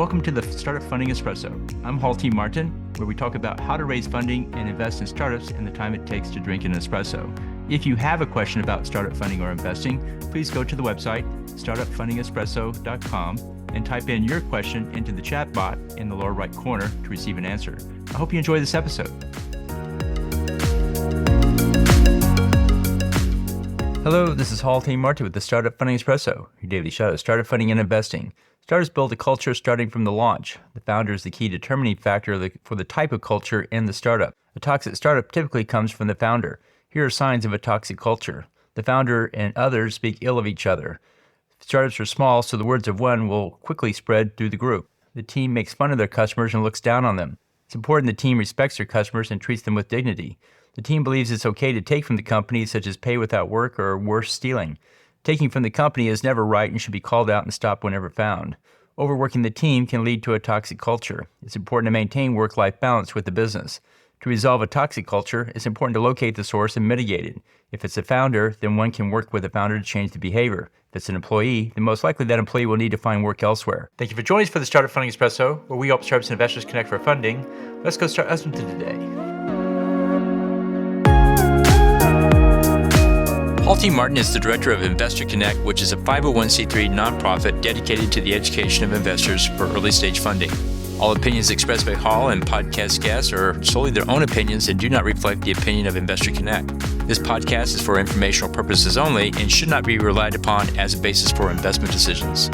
Welcome to the Startup Funding Espresso. I'm Hall T. Martin, where we talk about how to raise funding and invest in startups and the time it takes to drink an espresso. If you have a question about startup funding or investing, please go to the website, startupfundingespresso.com, and type in your question into the chat bot in the lower right corner to receive an answer. I hope you enjoy this episode. Hello, this is Hall T. Martin with the Startup Funding Espresso, your daily shot of startup funding and investing. Startups build a culture starting from the launch. The founder is the key determining factor for the type of culture in the startup. A toxic startup typically comes from the founder. Here are signs of a toxic culture. The founder and others speak ill of each other. Startups are small, so the words of one will quickly spread through the group. The team makes fun of their customers and looks down on them. It's important the team respects their customers and treats them with dignity. The team believes it's okay to take from the company, such as pay without work or worse, stealing. Taking from the company is never right and should be called out and stopped whenever found. Overworking the team can lead to a toxic culture. It's important to maintain work-life balance with the business. To resolve a toxic culture, it's important to locate the source and mitigate it. If it's a founder, then one can work with the founder to change the behavior. If it's an employee, then most likely that employee will need to find work elsewhere. Thank you for joining us for the Startup Funding Espresso, where we help startups and investors connect for funding. Let's go start listening to today. Hall T. Martin is the director of Investor Connect, which is a 501c3 nonprofit dedicated to the education of investors for early stage funding. All opinions expressed by Hall and podcast guests are solely their own opinions and do not reflect the opinion of Investor Connect. This podcast is for informational purposes only and should not be relied upon as a basis for investment decisions.